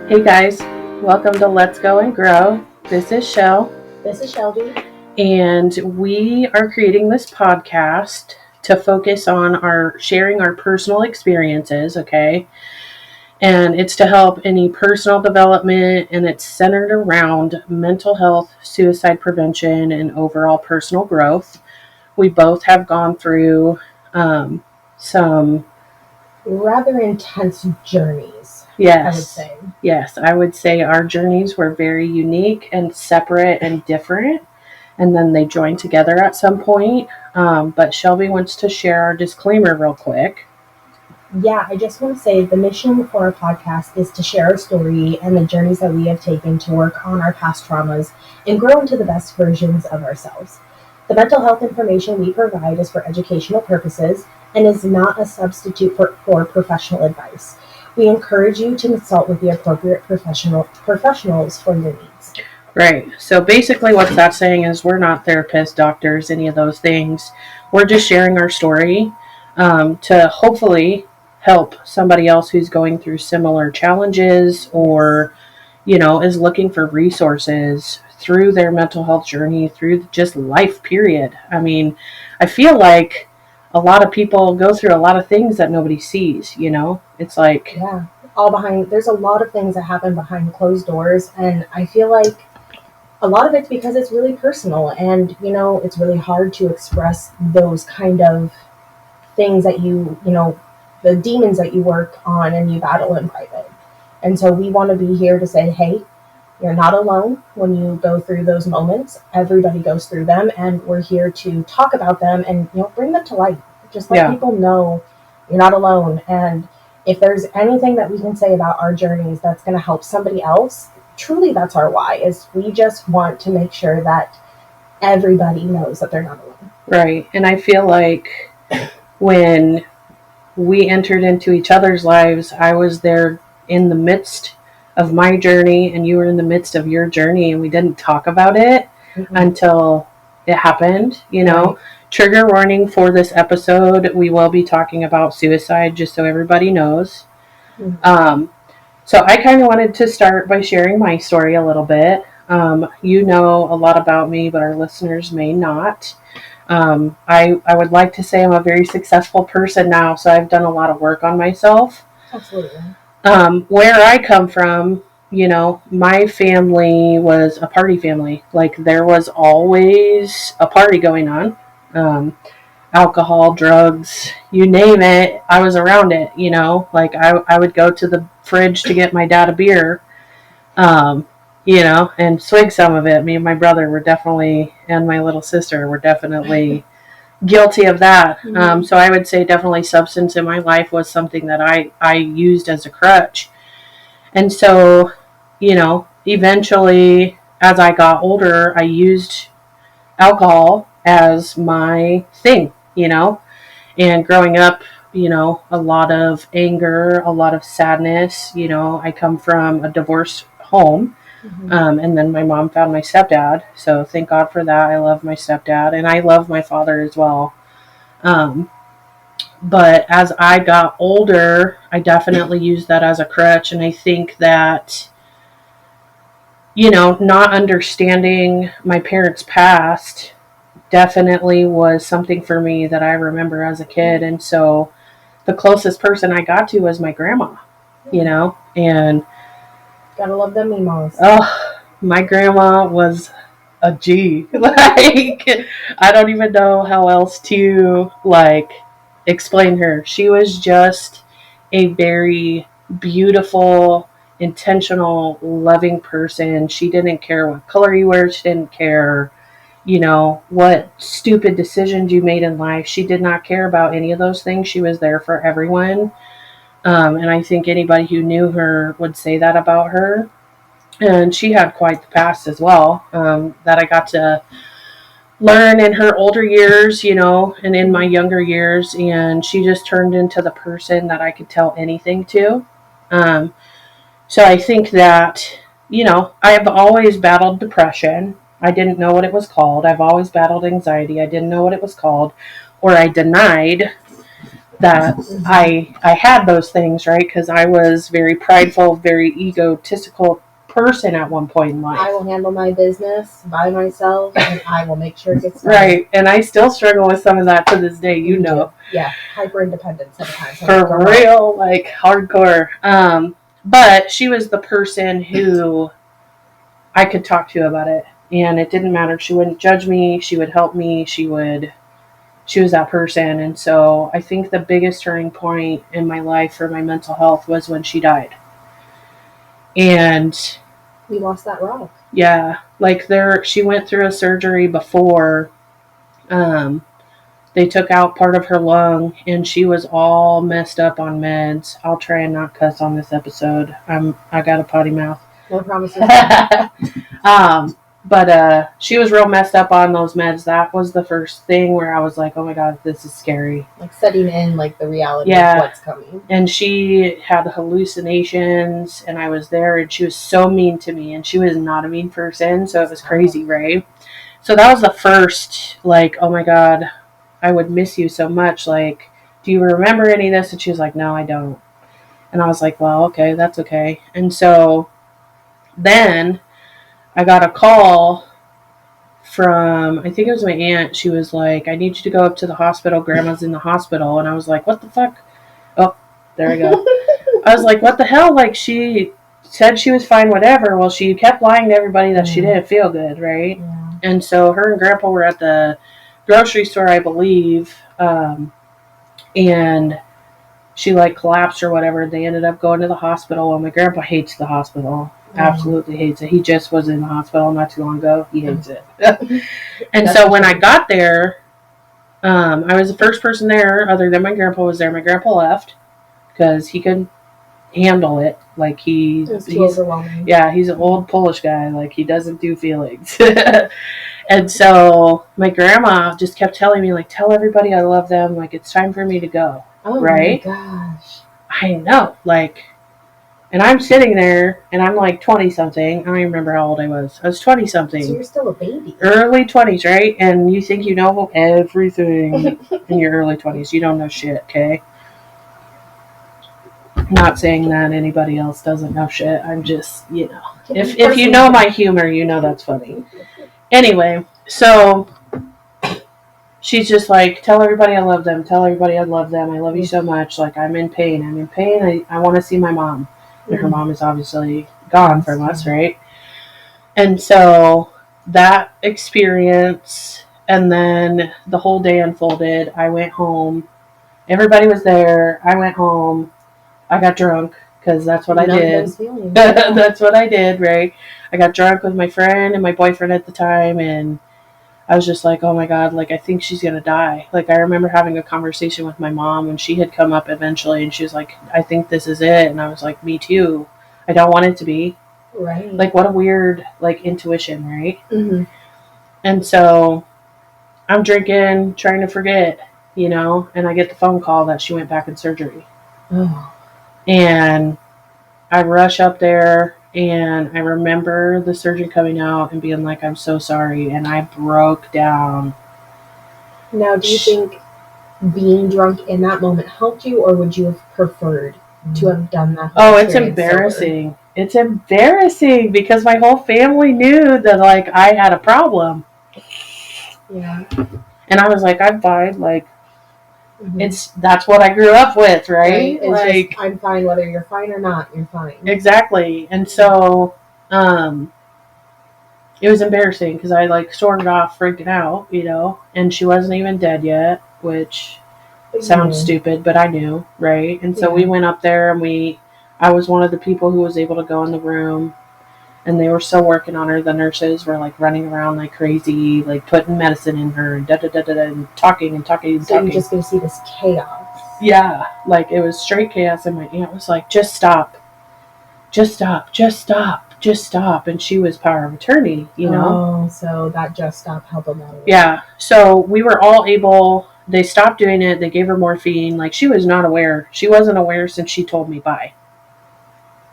Hey guys, welcome to Let's Go and Grow. This is Shell, This is Shelby. and we are creating this podcast to focus on our sharing our personal experiences, okay? And it's to help any personal development, and it's centered around mental health, suicide prevention, and overall personal growth. We both have gone through some Rather intense journeys, I would Yes. say. Yes, I would say our journeys were very unique and separate and different, and then they joined together at some point. But Shelby wants to share our disclaimer real quick. Yeah, I just want to say the mission for our podcast is to share our story and the journeys that we have taken to work on our past traumas and grow into the best versions of ourselves. The mental health information we provide is for educational purposes and is not a substitute for professional advice. We encourage you to consult with the appropriate professionals for your needs. Right. So basically, what that's saying is we're not therapists, doctors, any of those things. We're just sharing our story to hopefully help somebody else who's going through similar challenges or, is looking for resources through their mental health journey, through just life, period. I mean, I feel like a lot of people go through a lot of things that nobody sees. It's like, Yeah, there's a lot of things that happen behind closed doors, and I feel like a lot of it's because it's really personal, and it's really hard to express those kind of things that the demons that you work on and you battle in private. And so we want to be here to say, hey, you're not alone when you go through those moments. Everybody goes through them, and we're here to talk about them and bring them to light. Just let people know you're not alone. And if there's anything that we can say about our journeys that's going to help somebody else, truly that's our why. Is we just want to make sure that everybody knows that they're not alone. right. And I feel like when we entered into each other's lives, I was there in the midst of my journey, and you were in the midst of your journey, and we didn't talk about it until it happened. Right. Trigger warning for this episode: we will be talking about suicide, just so everybody knows. So I kind of wanted to start by sharing my story a little bit. You know a lot about me, but our listeners may not. I would like to say I'm a very successful person now, so I've done a lot of work on myself. Absolutely. Where I come from, my family was a party family. Like, there was always a party going on. Alcohol, drugs, you name it, I was around it. Like, I would go to the fridge to get my dad a beer, um, and swig some of it. Me and my brother were definitely, and my little sister were definitely guilty of that. So I would say definitely substance in my life was something that I used as a crutch. And so, eventually, as I got older, I used alcohol as my thing. And growing up, a lot of anger, a lot of sadness. I come from a divorced home. And then my mom found my stepdad. So thank God for that. I love my stepdad, and I love my father as well. Um, but as I got older, I definitely used that as a crutch. And I think that, not understanding my parents' past definitely was something for me that I remember as a kid. And so the closest person I got to was my grandma. And Gotta love them emos. oh, my grandma was a G. Like, I don't even know how else to, explain her. She was just a very beautiful, intentional, loving person. She didn't care what color you were. She didn't care, what stupid decisions you made in life. She did not care about any of those things. She was there for everyone. And I think anybody who knew her would say that about her. And she had quite the past as well, that I got to learn in her older years, and in my younger years. And she just turned into the person that I could tell anything to. So I think that, I have always battled depression. I didn't know what it was called. I've always battled anxiety. I didn't know what it was called, or I denied that I had those things, right? Because I was very prideful, very egotistical person at one point in life. I will handle my business by myself, and I will make sure it gets done. Right, and I still struggle with some of that to this day, you know. Yeah, hyper independent sometimes. For real, like hardcore. But she was the person who I could talk to about it, and it didn't matter. She wouldn't judge me. She would help me. She was that person. And so I think the biggest turning point in my life for my mental health was when she died. And we lost that rock. Yeah, like she went through a surgery before. They took out part of her lung, and she was all messed up on meds. I'll try and not cuss on this episode. I got a potty mouth. No promises. But she was real messed up on those meds. That was the first thing where I was like, oh my God, this is scary. Like setting in like the reality of what's coming. And she had hallucinations, and I was there, and she was so mean to me, and she was not a mean person, so it was crazy, right? So that was the first, like, oh my God, I would miss you so much. Like, do you remember any of this? And she was like, no, I don't. And I was like, well, okay, that's okay. And so then I got a call from, I think it was my aunt. She was like, I need you to go up to the hospital. Grandma's in the hospital. And I was like, what the fuck? Oh, there we go. I was like, what the hell? Like, she said she was fine, whatever. Well, she kept lying to everybody that she didn't feel good, right? Yeah. And so her and Grandpa were at the grocery store, I believe. And she, like, collapsed or whatever. They ended up going to the hospital. And my grandpa hates the hospital. Absolutely hates it. He just was in the hospital not too long ago. He hates it. And so when I got there, I was the first person there other than my grandpa was there. My grandpa left because he couldn't handle it. Like, it was too overwhelming. Yeah, he's an old Polish guy. Like, he doesn't do feelings. And so my grandma just kept telling me, like, tell everybody I love them. Like, it's time for me to go. Oh, right? My gosh. I know. Like, and I'm sitting there, and I'm like 20-something. I don't even remember how old I was. I was 20-something. So you're still a baby. Early 20s, right? And you think you know everything in your early 20s. You don't know shit, okay? Not saying that anybody else doesn't know shit. I'm just, you know. If you know my humor, you know that's funny. Anyway, so she's just like, tell everybody I love them. Tell everybody I love them. I love you so much. Like, I'm in pain. I'm in pain. I want to see my mom. And her mom is obviously gone from us, right? And so that experience, and then the whole day unfolded. I went home. Everybody was there. I went home. I got drunk because that's what I did. That's what I did, right? I got drunk with my friend and my boyfriend at the time, and I was just like, oh my God, like, I think she's going to die. Like, I remember having a conversation with my mom when she had come up eventually, and she was like, I think this is it. And I was like, me too. I don't want it to be. Right. Like, what a weird, like, intuition, right? Mm-hmm. And so I'm drinking, trying to forget, you know, and I get the phone call that she went back in surgery. Oh. And I rush up there, and I remember the surgeon coming out and being like, I'm so sorry. And I broke down. Now, do you think being drunk in that moment helped you, or would you have preferred to have done that? Oh, it's embarrassing. Sober? It's embarrassing because my whole family knew that, like, I had a problem. Yeah. And I was like, I'm fine. Like, that's what I grew up with, right? It's like, just, I'm fine whether you're fine or not, you're fine. Exactly. And so it was embarrassing because I, like, stormed off freaking out, you know, and she wasn't even dead yet, which sounds stupid, but I knew, right? And so we went up there, and I was one of the people who was able to go in the room, and they were still working on her. The nurses were, like, running around like crazy, like, putting medicine in her and da-da-da-da-da, and talking and talking and so talking. You're just going to see this chaos. Yeah, like, it was straight chaos, and my aunt was like, just stop. Just stop. Just stop. Just stop. And she was power of attorney, you know? Oh, so that just stop helped them out. Yeah, so we were all able, they stopped doing it, they gave her morphine. Like, she was not aware. She wasn't aware since she told me bye.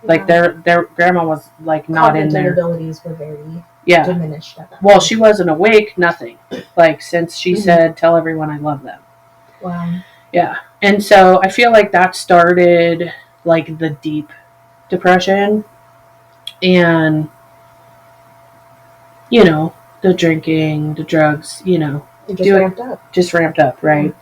Like, their grandma was, like, not in there. Abilities were very diminished at that point. Well, she wasn't awake, nothing. Like, since she said, tell everyone I love them. Wow. Yeah. And so I feel like that started like the deep depression and, you know, the drinking, the drugs, you know, It just ramped up. Just ramped up, right? Yeah.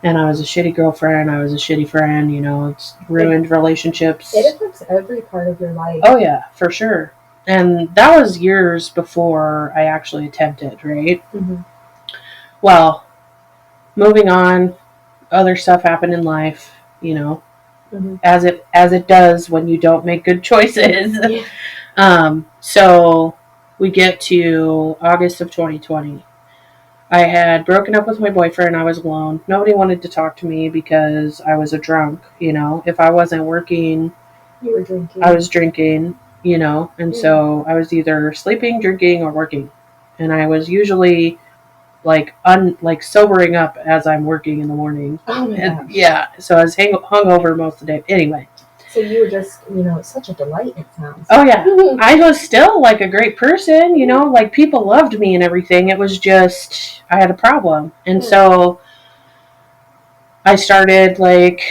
And I was a shitty girlfriend. I was a shitty friend. You know, it's ruined relationships. It affects every part of your life. Oh, yeah, for sure. And that was years before I actually attempted, right? Mm-hmm. Well, moving on, other stuff happened in life, you know, mm-hmm. as it does when you don't make good choices. Yeah. So we get to August of 2020. I had broken up with my boyfriend. I was alone. Nobody wanted to talk to me because I was a drunk, you know. If I wasn't working, you were drinking. I was drinking, you know. And so I was either sleeping, drinking, or working. And I was usually like sobering up as I'm working in the morning. Oh my gosh. Yeah, so I was hungover most of the day. Anyway. So you were just, you know, such a delight, it sounds. Oh, yeah. I was still, like, a great person, you know? Like, people loved me and everything. It was just, I had a problem. And so I started, like,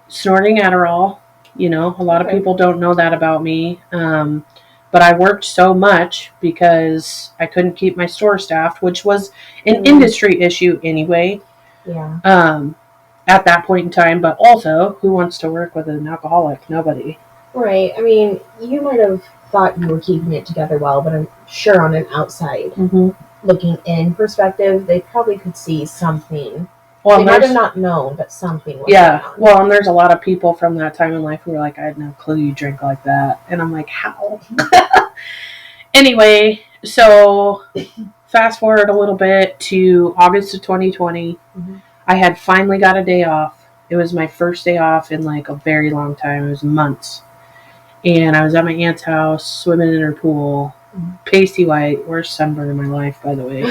snorting Adderall. You know, a lot of people don't know that about me. But I worked so much because I couldn't keep my store staffed, which was an industry issue anyway. Yeah. At that point in time, but also, who wants to work with an alcoholic? Nobody. Right. I mean, you might have thought you were keeping it together well, but I'm sure on an outside looking in perspective, they probably could see something. Well, they might have not known, but something was going on. Well, and there's a lot of people from that time in life who were like, I had no clue you drink like that. And I'm like, how? Anyway, so fast forward a little bit to August of 2020. I had finally got a day off. It was my first day off in like a very long time. It was months. And I was at my aunt's house, swimming in her pool, pasty white, worst sunburn in my life, by the way.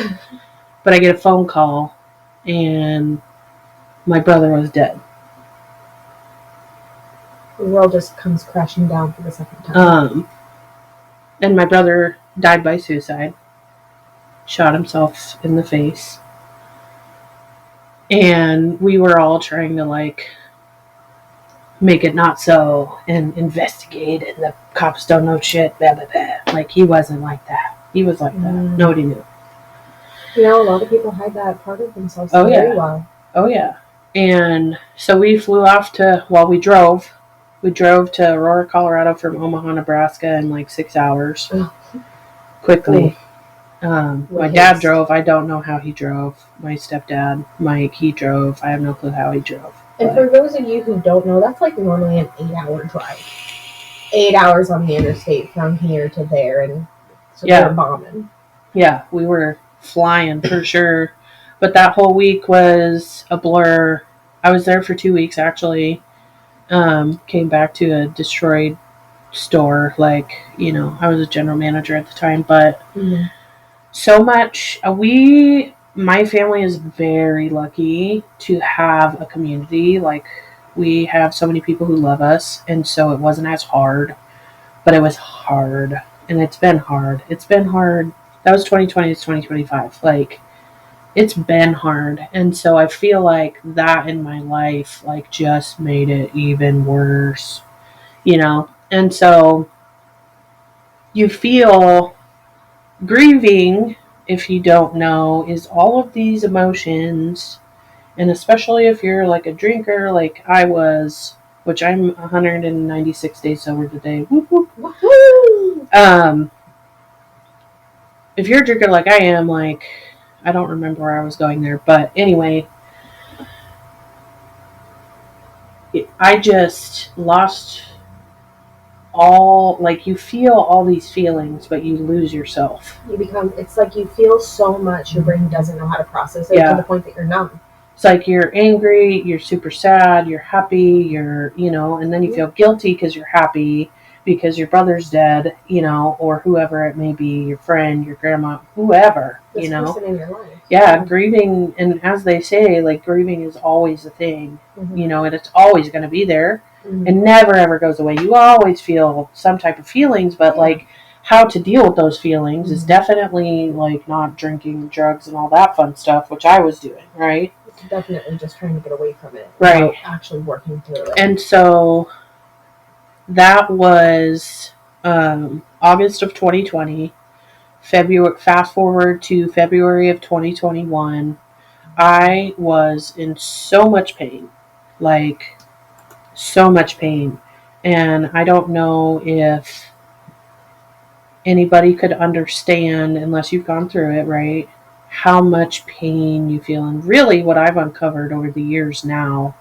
But I get a phone call, and my brother was dead. The world just comes crashing down for the second time. And my brother died by suicide. Shot himself in the face. And we were all trying to, like, make it not so and investigate, and the cops don't know shit, blah, blah, blah. Like, he wasn't like that. He was like that. Nobody knew. You know, a lot of people hide that part of themselves very well. Oh, yeah. And so we flew off to, we drove. We drove to Aurora, Colorado from Omaha, Nebraska in like 6 hours. Quickly. My dad drove. I don't know how he drove. My stepdad, Mike, he drove. I have no clue how he drove. And for those of you who don't know, that's like normally an 8-hour drive. 8 hours on the interstate from here to there, and so they're bombing. Yeah, we were flying for sure. But that whole week was a blur. I was there for 2 weeks, actually. Came back to a destroyed store. Like, you know, I was a general manager at the time, but so much. My family is very lucky to have a community. Like, we have so many people who love us, and so it wasn't as hard, but it was hard, and it's been hard. It's been hard. That was 2020, it's 2025. Like, it's been hard, and so I feel like that in my life, like, just made it even worse, you know? And so you feel grieving, if you don't know, is all of these emotions, and especially if you're like a drinker like I was, which I'm 196 days sober today. Whoop, whoop. Woo-hoo! If you're a drinker like I am, like, I don't remember where I was going there, but anyway, I just lost all, like, you feel all these feelings, but you lose yourself. It's like you feel so much, your brain doesn't know how to process it to the point that you're numb. It's like you're angry, you're super sad, you're happy, you're, you know, and then you feel guilty because you're happy because your brother's dead, you know, or whoever it may be, your friend, your grandma, whoever, this you know. person in your life. Yeah, grieving, and as they say, like, grieving is always a thing, you know, and it's always going to be there. It never ever goes away. You always feel some type of feelings, but like, how to deal with those feelings is definitely like not drinking, drugs, and all that fun stuff, which I was doing, right? definitely just trying to get away from it Right. without actually working through it. And so that was August of 2020. February. Fast forward to February of 2021. I was in so much pain, like so much pain, and I don't know if anybody could understand unless you've gone through it, right? How much pain you feel, and really, what I've uncovered over the years now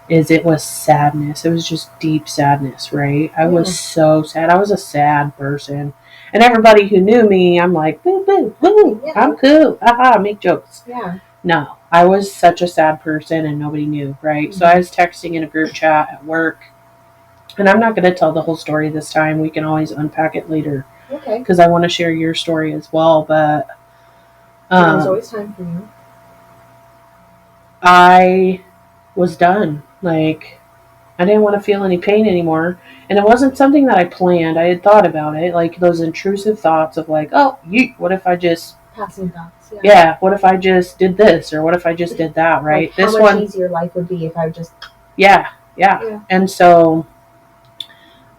is it was sadness. It was just deep sadness, right? I was so sad. I was a sad person. And everybody who knew me, I'm like, boo, boo, boo, I'm cool. Aha, make jokes. Yeah. No, I was such a sad person and nobody knew, right? So I was texting in a group chat at work. And I'm not going to tell the whole story this time. We can always unpack it later. Okay. Because I want to share your story as well. But there's always time for you. I was done. Like, I didn't want to feel any pain anymore. And it wasn't something that I planned. I had thought about it. Like, those intrusive thoughts of, like, oh, what if I just. Passing thoughts, yeah. Yeah, what if I just did this? Or what if I just did that, right? Like, how much easier life would be if I just. Yeah. And so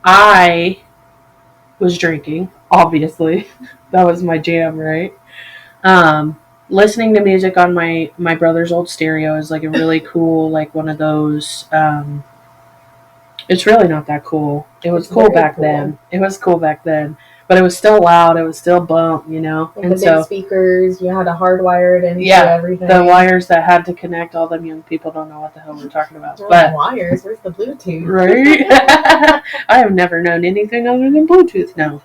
I was drinking, obviously. That was my jam, right? Listening to music on my brother's old stereo is like a really cool, like one of those. It's really not that cool. It was cool back then. It was cool back then, but it was still loud. It was still bump, you know. Like and the big speakers, you had a hardwired into everything. The wires that had to connect. All them young people don't know what the hell we're talking about. But wires, where's the Bluetooth? Right. I have never known anything other than Bluetooth now.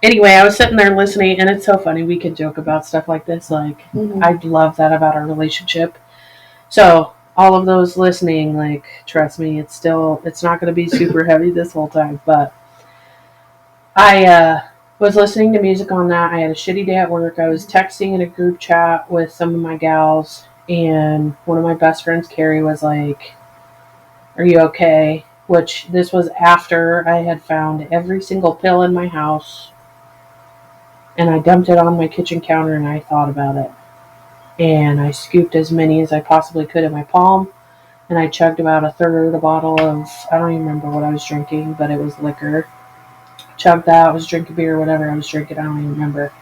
Anyway, I was sitting there listening, and it's so funny. We could joke about stuff like this. Like, I love that about our relationship. So, all of those listening, like, trust me, it's not going to be super heavy this whole time. But I was listening to music on that. I had a shitty day at work. I was texting in a group chat with some of my gals, and one of my best friends, Carrie, was like, "Are you okay?" Which, this was after I had found every single pill in my house. And I dumped it on my kitchen counter and I thought about it. And I scooped as many as I possibly could in my palm. And I chugged about a third a bottle of, I don't even remember what I was drinking, but it was liquor. Chugged that, I was drinking beer, whatever I was drinking, I don't even remember.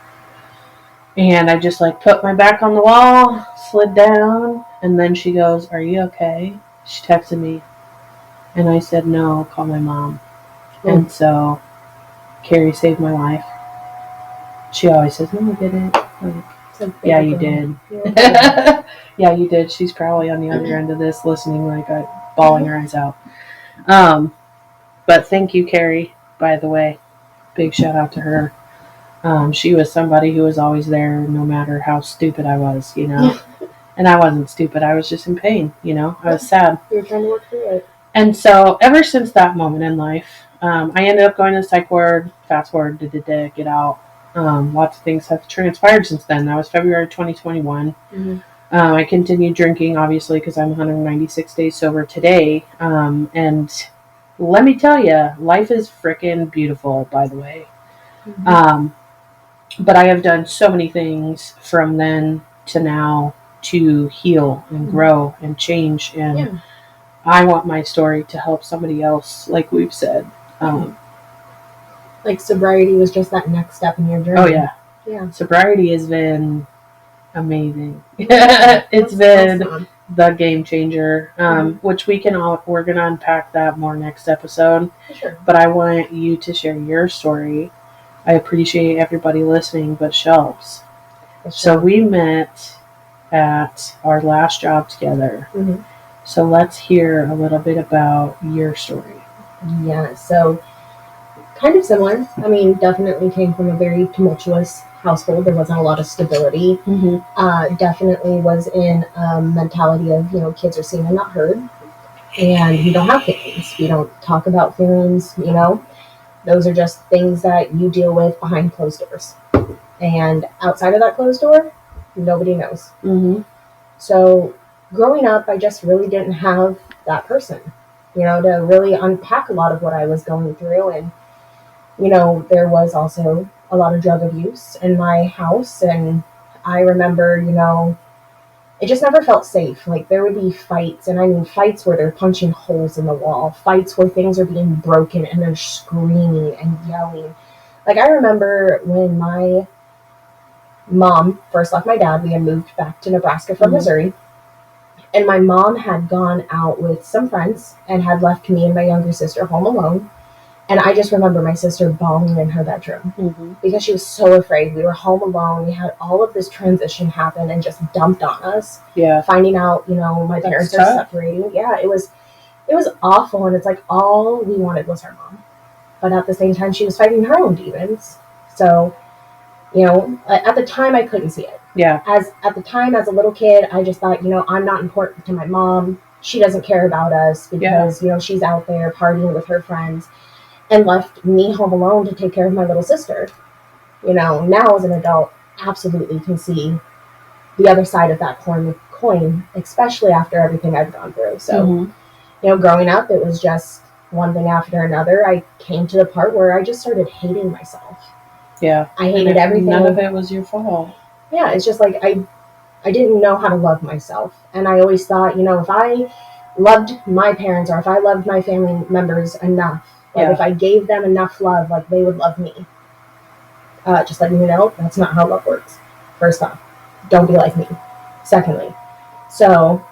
And I just like put my back on the wall, slid down, and then she goes, "Are you okay?" She texted me. And I said, "No, call my mom." And so Carrie saved my life. She always says, "No, I didn't." Like, yeah, you did. Yeah, you did. She's probably on the other end of this listening, like, bawling her eyes out. But thank you, Carrie, by the way. Big shout out to her. She was somebody who was always there no matter how stupid I was, you know. And I wasn't stupid. I was just in pain, you know. I was sad. You were trying to work through it. And so ever since that moment in life, I ended up going to the psych ward. Fast forward, get out. Lots of things have transpired since then. That was February 2021. I continued drinking, obviously, because I'm 196 days sober today. And let me tell you, life is freaking beautiful, by the way. But I have done so many things from then to now to heal and grow and change. And I want my story to help somebody else, like we've said. Like sobriety was just that next step in your journey. Oh, yeah. Yeah. Sobriety has been amazing. It's been awesome. The game changer, which we're going to unpack that more next episode. Sure. But I want you to share your story. I appreciate everybody listening, but Shelves. So we met at our last job together. So let's hear a little bit about your story. Yeah, so kind of similar. I mean, definitely came from a very tumultuous household. There wasn't a lot of stability. Definitely was in a mentality of, you know, kids are seen and not heard. And we don't have feelings. We don't talk about feelings, you know. Those are just things that you deal with behind closed doors. And outside of that closed door, nobody knows. So growing up, I just really didn't have that person, you know, to really unpack a lot of what I was going through. And, you know, there was also a lot of drug abuse in my house. And I remember, it just never felt safe. Like, there would be fights, and I mean fights where they're punching holes in the wall, fights where things are being broken and they're screaming and yelling. Like, I remember when my mom first left my dad, we had moved back to Nebraska from Missouri, and my mom had gone out with some friends and had left me and my younger sister home alone. And I just remember my sister bawling in her bedroom because she was so afraid. We were home alone. We had all of this transition happen and just dumped on us. Yeah. Finding out, my parents are separating. Yeah, it was awful. And it's like all we wanted was our mom. But at the same time, she was fighting her own demons. So, at the time, I couldn't see it. Yeah. At the time, as a little kid, I just thought, I'm not important to my mom. She doesn't care about us because, she's out there partying with her friends. And left me home alone to take care of my little sister. Now as an adult, absolutely can see the other side of that coin, especially after everything I've gone through. So, growing up, it was just one thing after another. I came to the part where I just started hating myself. Yeah. I hated everything. None of it was your fault. Yeah, it's just like I didn't know how to love myself. And I always thought, if I loved my parents or if I loved my family members enough, if I gave them enough love, they would love me. Just letting you know, that's not how love works. First off, don't be like me. Secondly, so,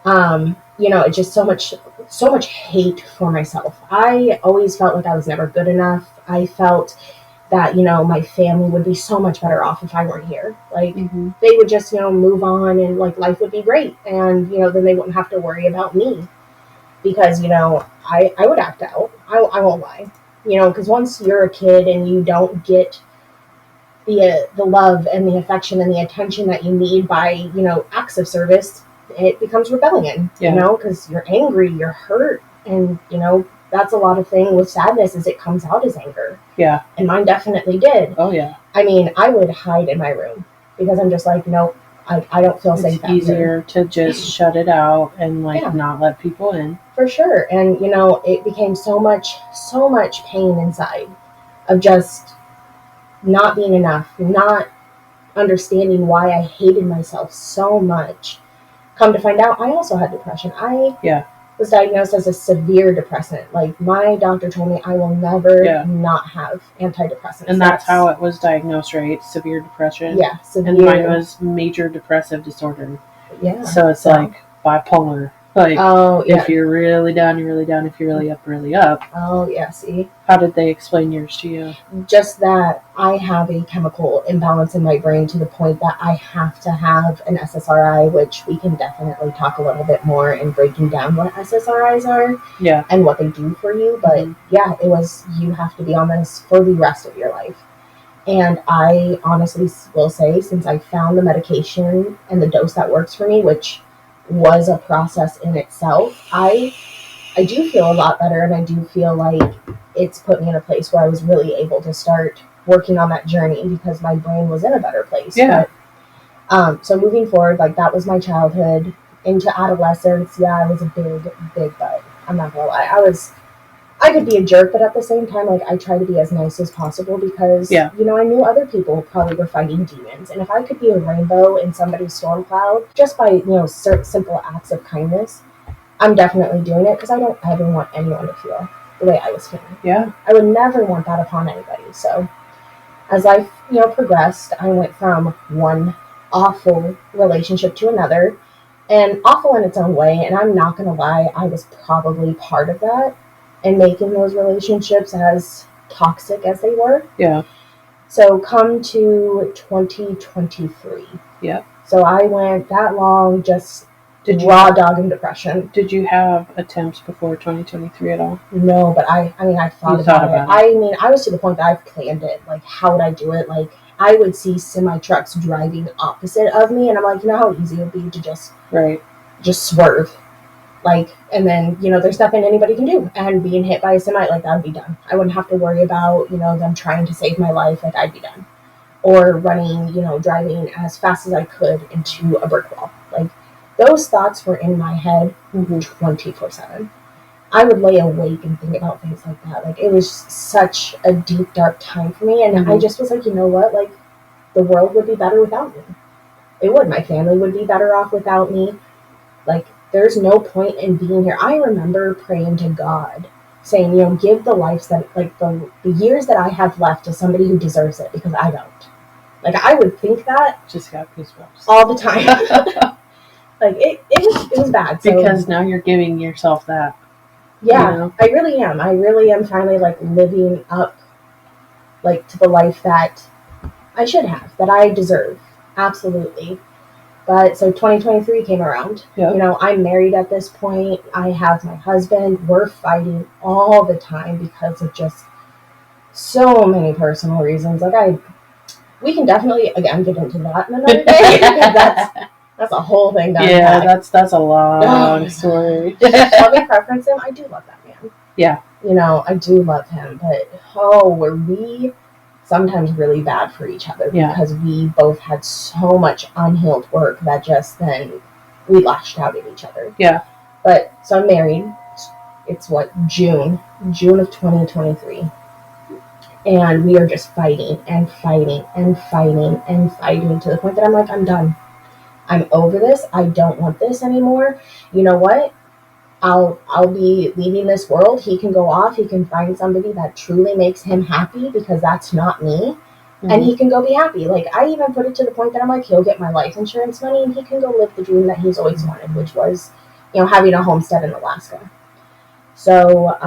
it's just so much hate for myself. I always felt like I was never good enough. I felt that, my family would be so much better off if I weren't here. They would just, move on and, life would be great. And, then they wouldn't have to worry about me. Because, I would act out. I won't lie. Because once you're a kid and you don't get the love and the affection and the attention that you need by, acts of service, it becomes rebellion, because you're angry, you're hurt. And, that's a lot of thing with sadness is it comes out as anger. Yeah. And mine definitely did. Oh, yeah. I mean, I would hide in my room because I'm just like, nope. I don't feel safe. It's easier to just shut it out and not let people in. For sure. And it became so much pain inside of just not being enough, not understanding why I hated myself so much. Come to find out, I also had depression. I was diagnosed as a severe depressant. My doctor told me I will never not have antidepressants. And that's how it was diagnosed, right? Severe depression. Yeah, severe. And mine was major depressive disorder. Yeah. So it's bipolar. If you're really down, you're really down. If you're really up, really up. Oh, yeah, see? How did they explain yours to you? Just that I have a chemical imbalance in my brain to the point that I have to have an SSRI, which we can definitely talk a little bit more in breaking down what SSRIs are. Yeah. And what they do for you. But it was, you have to be on this for the rest of your life. And I honestly will say, since I found the medication and the dose that works for me, which was a process in itself, I do feel a lot better, and I do feel like it's put me in a place where I was really able to start working on that journey because my brain was in a better place. Yeah. But, so moving forward, that was my childhood into adolescence. Yeah, I was a big butt. I'm not gonna lie. I could be a jerk, but at the same time, I try to be as nice as possible because, I knew other people probably were fighting demons. And if I could be a rainbow in somebody's storm cloud just by, simple acts of kindness, I'm definitely doing it because I don't ever want anyone to feel the way I was feeling. Yeah. I would never want that upon anybody. So as life, progressed, I went from one awful relationship to another, and awful in its own way. And I'm not going to lie, I was probably part of that. And making those relationships as toxic as they were. Yeah. So come to 2023. Yeah. So I went that long just raw dogging depression. Did you have attempts before 2023 at all? No, but I thought about it. I was to the point that I've planned it. How would I do it? I would see semi trucks driving opposite of me, and I'm like, how easy it would be to just swerve. And then, there's nothing anybody can do. And being hit by a semi, that would be done. I wouldn't have to worry about, them trying to save my life. I'd be done. Or running, driving as fast as I could into a brick wall. Those thoughts were in my head 24/7. I would lay awake and think about things like that. It was such a deep, dark time for me. And I just was like, you know what? The world would be better without me. It would. My family would be better off without me. Like, there's no point in being here. I remember praying to God, saying, give the life that, like, the years that I have left to somebody who deserves it, because I don't. Like, I would think that Just got goosebumps. all the time. Like, it was bad. So, because now you're giving yourself that. yeah, I really am. I really am finally, like, living up, like, to the life that I should have, that I deserve. Absolutely. But so 2023 came around. Yep. I'm married at this point. I have my husband. We're fighting all the time because of just so many personal reasons. Like, we can definitely, again, get into that in another day. That's a whole thing. Yeah, that's a long story. Shelby preference him. I do love that man. Yeah. I do love him. But, were we sometimes really bad for each other, because we both had so much unhealed work that just then we lashed out at each other. Yeah. But so I'm married. It's June of 2023. And we are just fighting and fighting and fighting and fighting to the point that I'm like, I'm done. I'm over this. I don't want this anymore. You know what? I'll be leaving this world. He can go off. He can find somebody that truly makes him happy, because that's not me. Mm-hmm. And he can go be happy. Like, I even put it to the point that I'm like, he'll get my life insurance money and he can go live the dream that he's always wanted, which was, having a homestead in Alaska. So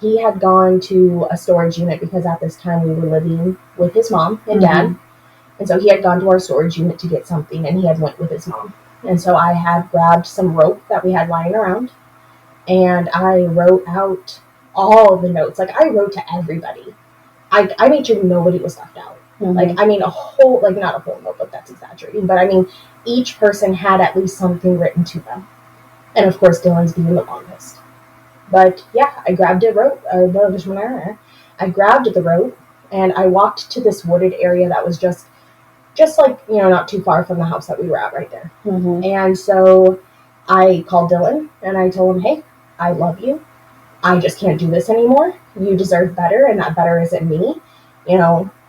he had gone to a storage unit, because at this time we were living with his mom and dad. And so he had gone to our storage unit to get something, and he had went with his mom. And so I had grabbed some rope that we had lying around, and I wrote out all the notes. Like, I wrote to everybody. I made sure nobody was left out. Mm-hmm. Like, I mean, a whole, like, not a whole notebook, that's exaggerating, but I mean, each person had at least something written to them. And of course, Dylan's being the longest. But yeah, I grabbed a rope. I grabbed the rope, and I walked to this wooded area that was just like, not too far from the house that we were at right there. Mm-hmm. And so I called Dylan, and I told him, hey, I love you. I just can't do this anymore. You deserve better, and that better isn't me.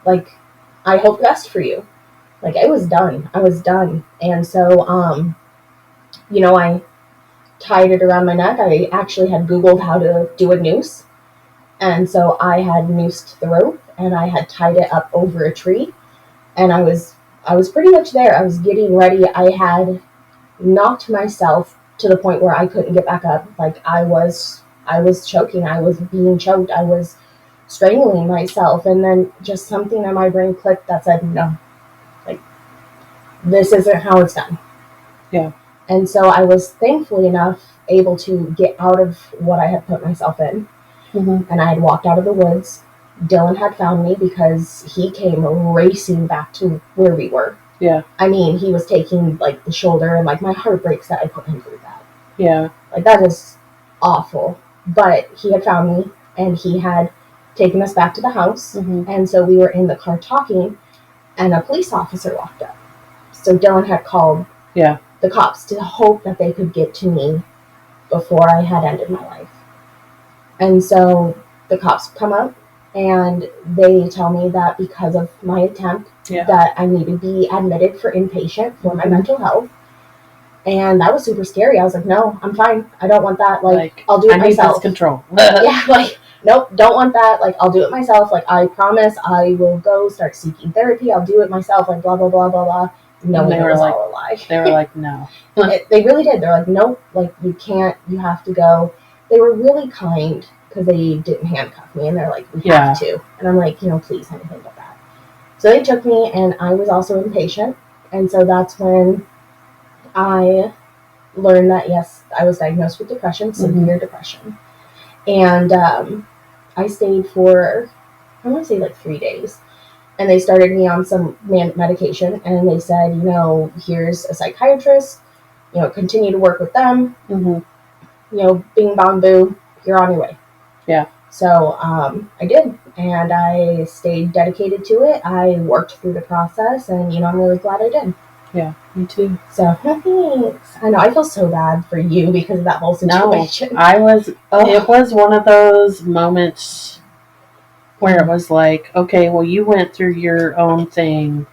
Like, I hope best for you. Like, I was done. And so, I tied it around my neck. I actually had Googled how to do a noose. And so I had noosed the rope, and I had tied it up over a tree. And I was pretty much there. I was getting ready. I had knocked myself to the point where I couldn't get back up. Like, I was choking. I was being choked. I was strangling myself. And then just something in my brain clicked that said, no, like, this isn't how it's done. Yeah. And so I was thankfully enough able to get out of what I had put myself in. Mm-hmm. And I had walked out of the woods. Dylan had found me because he came racing back to where we were. Yeah. I mean, he was taking, like, the shoulder, and, like, my heart breaks that I put him through that. Yeah. Like, that is awful. But he had found me, and he had taken us back to the house. Mm-hmm. And so we were in the car talking, and a police officer walked up. So Dylan had called the cops to hope that they could get to me before I had ended my life. And so the cops come up, and they tell me that because of my attempt, that I need to be admitted for inpatient for my mental health. And that was super scary. I was like, no, I'm fine. I don't want that. Like, I'll do it myself. I need this control. Yeah, like, nope, don't want that. Like, I'll do it myself. Like, I promise I will go start seeking therapy. I'll do it myself. Like, blah, blah, blah, blah, blah. No, it was all a lie. They were like, no. They really did. They're like, nope, like, you can't. You have to go. They were really kind, because they didn't handcuff me, and they're like, we have to. And I'm like, please, anything but that. So they took me, and I was also inpatient. And so that's when I learned that, yes, I was diagnosed with depression, severe depression. And I stayed for, I want to say, like 3 days. And they started me on some medication, and they said, here's a psychiatrist, continue to work with them. Mm-hmm. Bing, bong, boo, you're on your way. Yeah. So I did, and I stayed dedicated to it. I worked through the process, and, I'm really glad I did. Yeah, me too. So, thanks. I know, I feel so bad for you because of that whole situation. No, it was one of those moments where it was like, okay, well, you went through your own thing.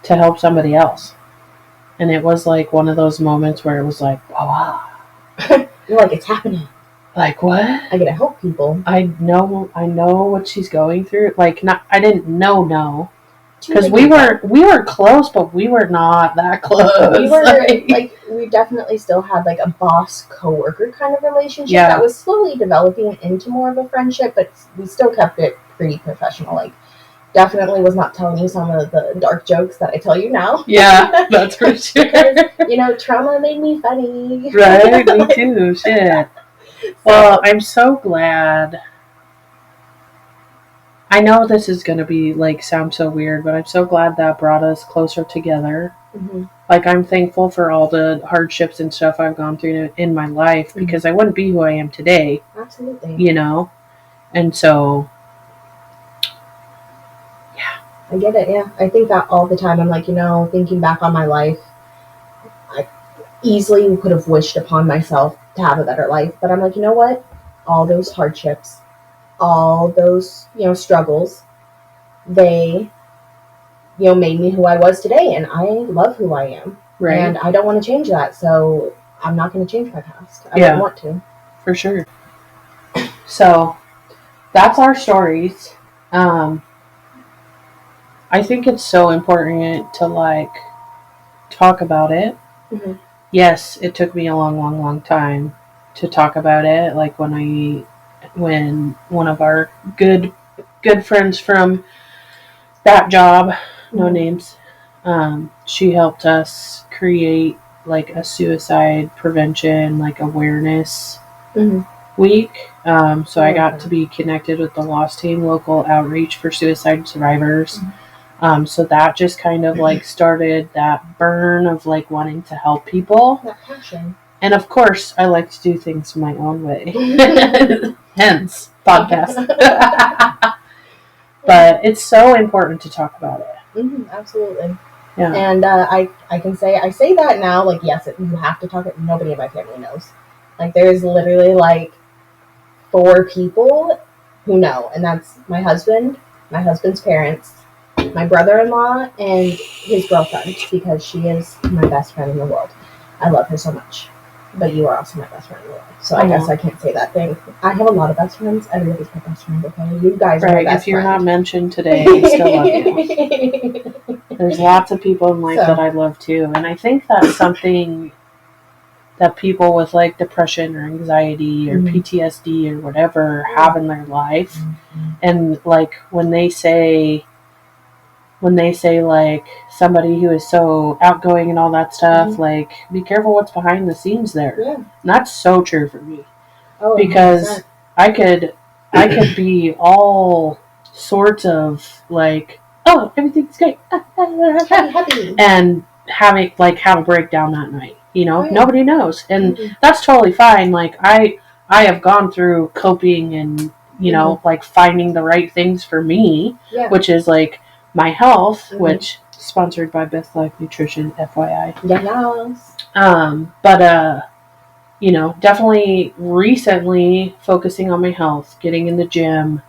to help somebody else. And it was like one of those moments where it was like, wow. You're like, it's happening. Like, what? I gotta help people. I know what she's going through. Like, I didn't know. Because we were close, but we were not that close. We were like we definitely still had like a boss coworker kind of relationship that was slowly developing into more of a friendship, but we still kept it pretty professional. Like, definitely was not telling you some of the dark jokes that I tell you now. Yeah, that's for sure. Because, trauma made me funny. Right, me too. Shit. Well, I'm so glad. I know this is going to be, like, sound so weird, but I'm so glad that brought us closer together. Mm-hmm. Like, I'm thankful for all the hardships and stuff I've gone through in my life, because I wouldn't be who I am today. Absolutely. And so, yeah. I get it, yeah. I think that all the time. I'm like, thinking back on my life, I easily could have wished upon myself to have a better life. But I'm like, you know what? All those hardships, all those, struggles, they, made me who I was today. And I love who I am. Right. And I don't want to change that. So I'm not going to change my past. I don't want to. For sure. So that's our stories. I think it's so important to, like, talk about it. Mm-hmm. Yes, it took me a long, long, long time to talk about it. Like, when one of our good friends from that job, no names, she helped us create, like, a suicide prevention, like, awareness week. So I got to be connected with the Lost Team local outreach for suicide survivors. So that just kind of, like, started that burn of, like, wanting to help people. That passion. And of course, I like to do things my own way. Hence, podcast. But it's so important to talk about it. Mm-hmm, absolutely. Yeah. And I say that now, like, yes, you have to talk. Nobody in my family knows. Like, there's literally, like, 4 people who know, and that's my husband, my husband's parents, my brother-in-law, and his girlfriend, because she is my best friend in the world. I love her so much. But you are also my best friend in the world. So I guess I can't say that thing. I have a lot of best friends. Everybody's my best friend, okay? You guys are my best If you're friend. not mentioned today, I still love you. There's lots of people in life that I love too. And I think that's something that people with, like, depression or anxiety or PTSD or whatever have in their life. And, like, when they say, like, somebody who is so outgoing and all that stuff, like, be careful what's behind the scenes there. Yeah. And that's so true for me. Oh, because 100%. I could be all sorts of, like, oh, everything's great, happy, and have a breakdown that night. Oh, yeah. Nobody knows, and that's totally fine. Like, I have gone through coping and like, finding the right things for me, which is, like, my health, which sponsored by Best Life Nutrition, FYI. Yes. But definitely recently focusing on my health, getting in the gym,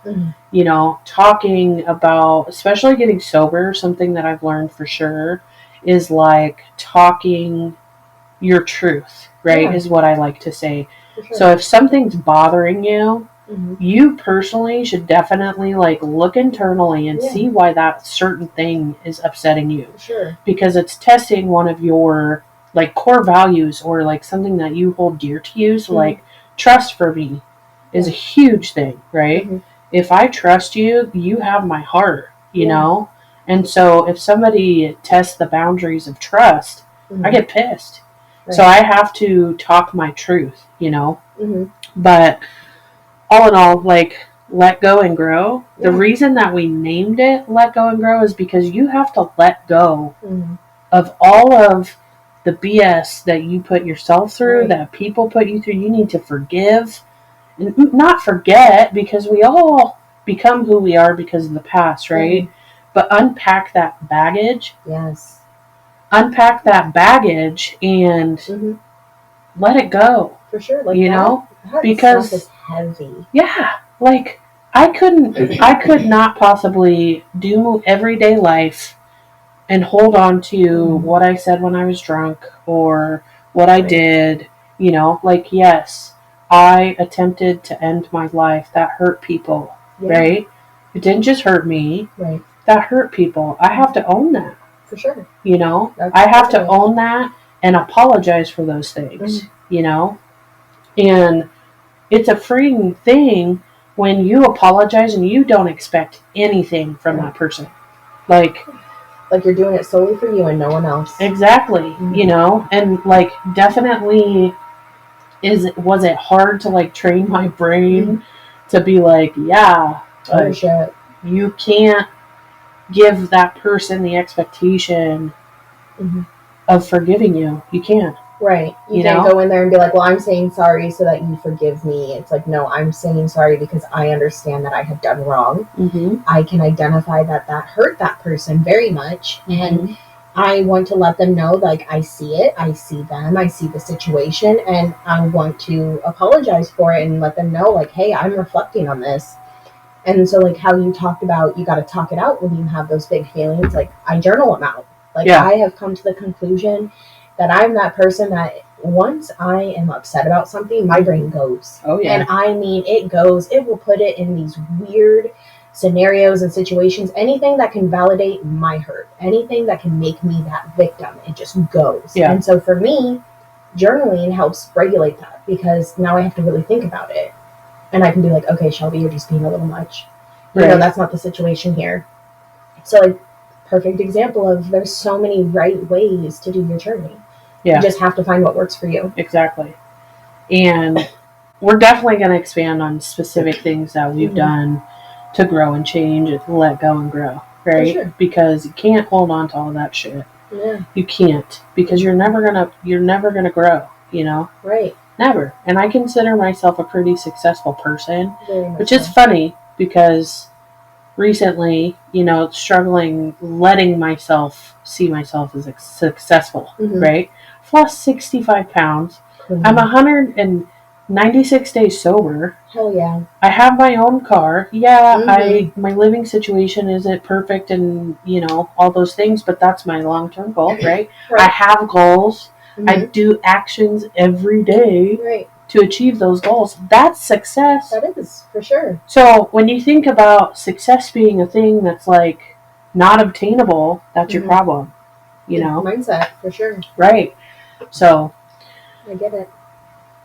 talking about, especially getting sober. Something that I've learned for sure is, like, talking your truth, right? Is what I like to say. Sure. So if something's bothering you, you personally should definitely, like, look internally and see why that certain thing is upsetting you. Sure. Because it's testing one of your, like, core values, or, like, something that you hold dear to you. So, like, trust for me is a huge thing, right? If I trust you, you have my heart, you know? And so if somebody tests the boundaries of trust, I get pissed. Right. So I have to talk my truth, But all in all, like, let go and grow. The reason that we named it Let Go and Grow is because you have to let go of all of the BS that you put yourself through, that people put you through. You need to forgive and not forget, because we all become who we are because of the past, right? But unpack that baggage. Yes. Unpack that baggage and let it go. For sure. Like, because stuff is heavy. Yeah. Like, I could not possibly do everyday life and hold on to what I said when I was drunk or what I did. Like, yes, I attempted to end my life. That hurt people, right? It didn't just hurt me. Right. That hurt people. I have to own that. For sure. I have to own that and apologize for those things, And it's a freeing thing when you apologize and you don't expect anything from that person. Like you're doing it solely for you and no one else. Exactly. And like definitely was it hard to like train my brain to be like, yeah, like, you can't give that person the expectation of forgiving you. You can't. Right. You can't go in there and be like, well, I'm saying sorry so that you forgive me. It's like, no, I'm saying sorry because I understand that I have done wrong. I can identify that hurt that person very much. And I want to let them know, like, I see it, I see them, I see the situation, and I want to apologize for it and let them know, like, hey, I'm reflecting on this. And so, like, how you talked about, you got to talk it out when you have those big feelings, like, I journal them out. Like, I have come to the conclusion that I'm that person that once I am upset about something, my brain goes. Oh, yeah. And I mean, it goes. It will put it in these weird scenarios and situations. Anything that can validate my hurt. Anything that can make me that victim. It just goes. Yeah. And so for me, journaling helps regulate that because now I have to really think about it. And I can be like, okay, Shelby, you're just being a little much. That's not the situation here. So, like, perfect example of there's so many right ways to do your journey. You just have to find what works for you. Exactly. And we're definitely going to expand on specific things that we've done to grow and change and let go and grow, right? Sure. Because you can't hold on to all that shit. Yeah. You can't, because you're never gonna grow, Right. Never. And I consider myself a pretty successful person, which is so. funny because recently, struggling letting myself see myself as successful, right? I've lost 65 pounds. I'm 196 days sober. Hell yeah. I have my own car. Yeah, my living situation isn't perfect and, all those things, but that's my long-term goal, right? I have goals. I do actions every day to achieve those goals. That's success. That is, for sure. So when you think about success being a thing that's like not obtainable, that's your problem, Mindset, for sure. Right. So I get it.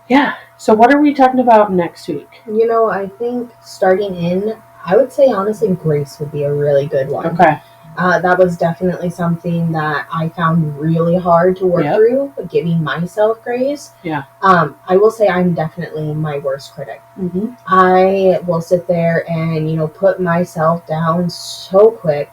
Yeah. So what are we talking about next week? I think starting in, I would say honestly, grace would be a really good one. Okay. That was definitely something that I found really hard to work through, giving myself grace. Yeah. I will say I'm definitely my worst critic. I will sit there and, put myself down so quick.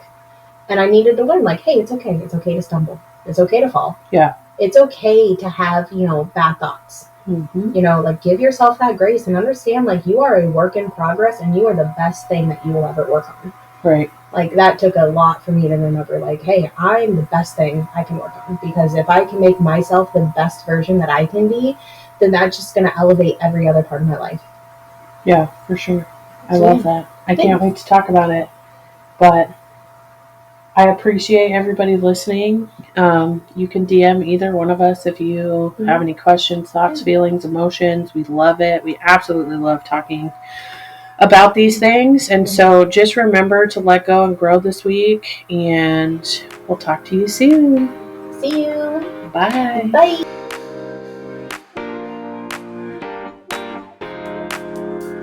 And I needed to learn, like, hey, it's okay. It's okay to stumble. It's okay to fall. Yeah. It's okay to have, bad thoughts. Like, give yourself that grace and understand, like, you are a work in progress and you are the best thing that you will ever work on. Right. Like, that took a lot for me to remember, like, hey, I'm the best thing I can work on. Because if I can make myself the best version that I can be, then that's just going to elevate every other part of my life. Yeah, for sure. I love that. I can't wait to talk about it. But I appreciate everybody listening. You can DM either one of us if you have any questions, thoughts, feelings, emotions. We love it. We absolutely love talking about these things. And so just remember to let go and grow this week. And we'll talk to you soon. See you. Bye. Bye.